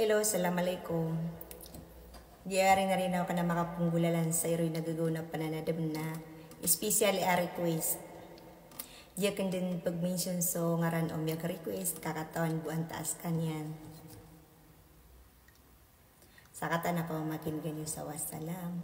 Hello, Assalamualaikum. Diari na rin ako ka na makapunggulalan sa iro'y nagagaw na pananadam na especially a request. Diya kan din pag-mention so ngaran om yung request kakatawan buwan taas kanyan. Sakatan ako makin ganyo sa wassalam.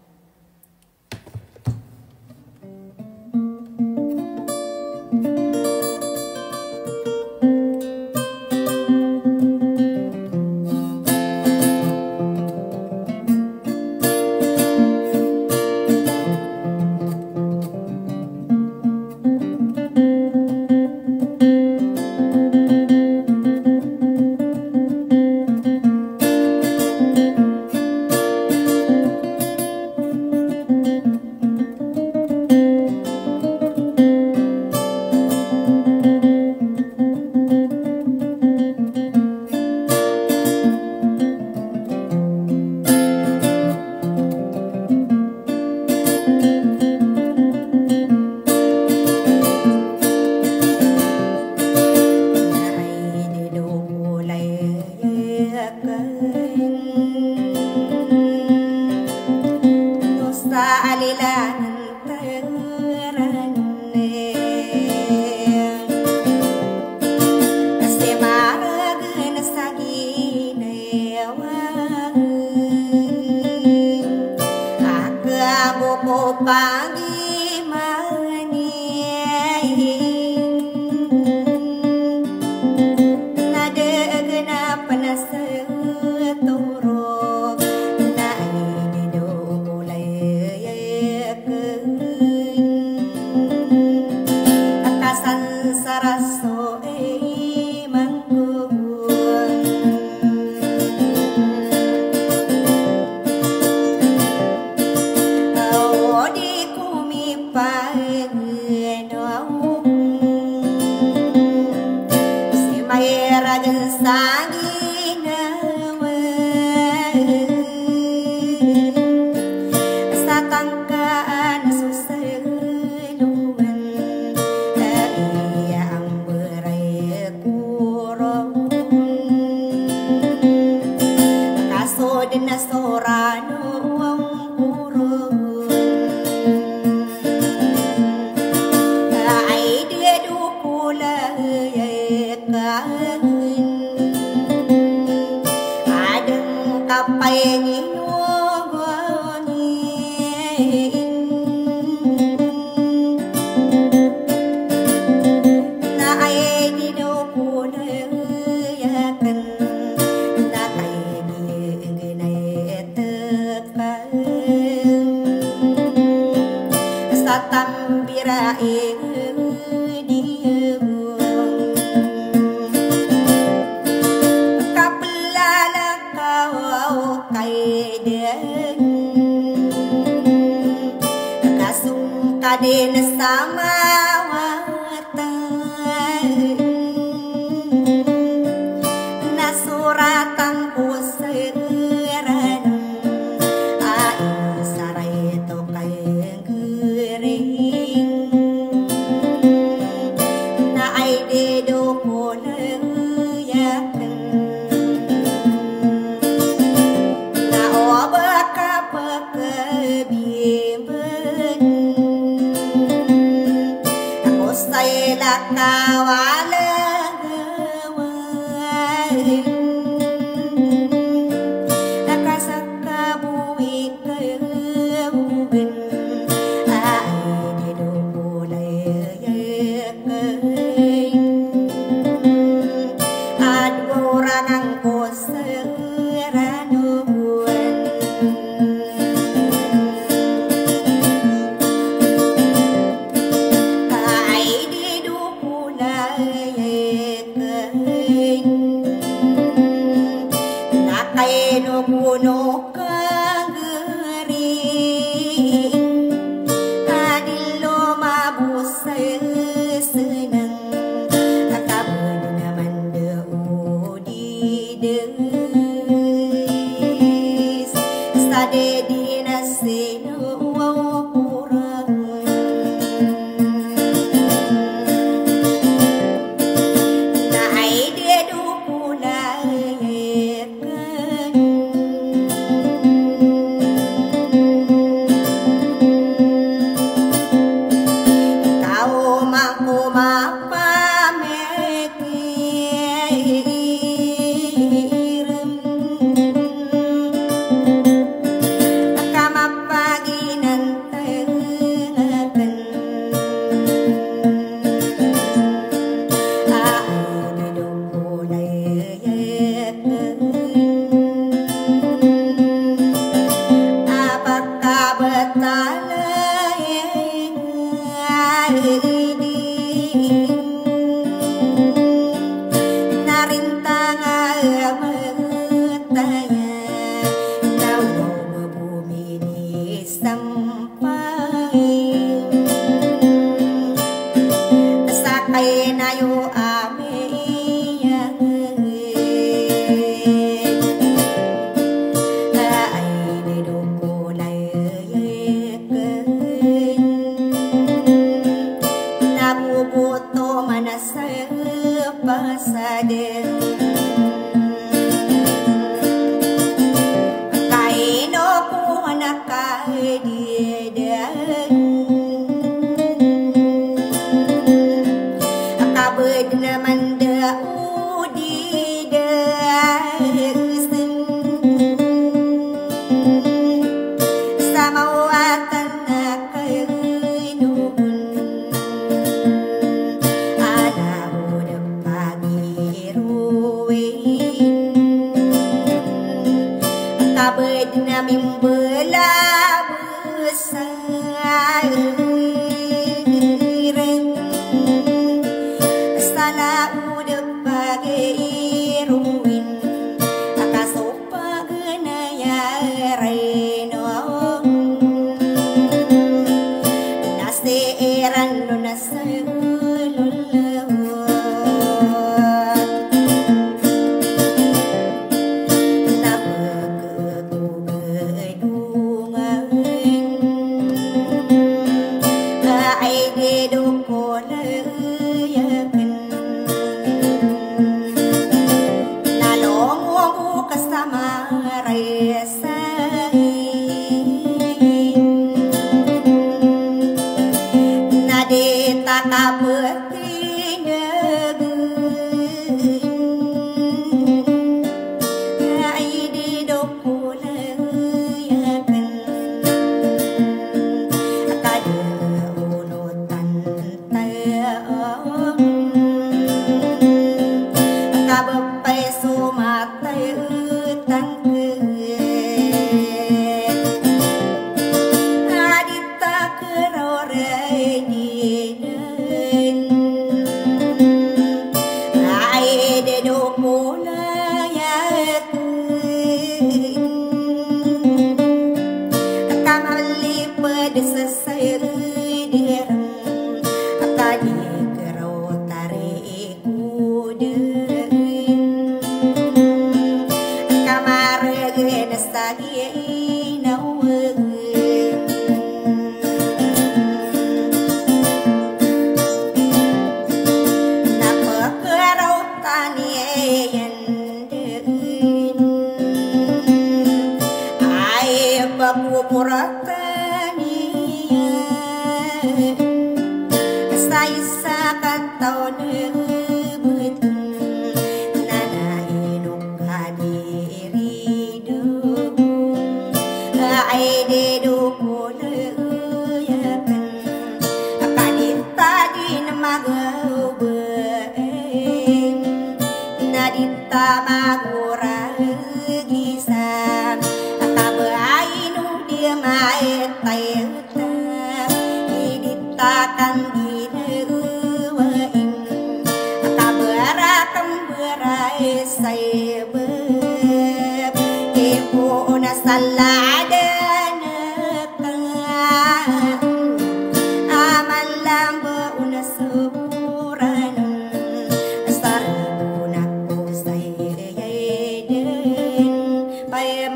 Pagi mani nada genap panas turuk naik do mulai atasan saraso manggung Sagi nawa satangkaan suseluan yang berai kurang kasod na sorano kurang ay dia dukula kapay nginugani na ay dinupulayakan na kay ginaytepan sa tambirain kadin sama watan nasuratan puseran ai saray to kay gering na ay dedo ko yakan na oba ka pagkabiban sayla kawalan nakasaka buwi keuben ay dinupulay adurang ang poseranuan no puno kagering adilo mabus senang kabun naman deudi deus stade dinasino kurang na ay dedu pulay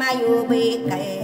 Mayu be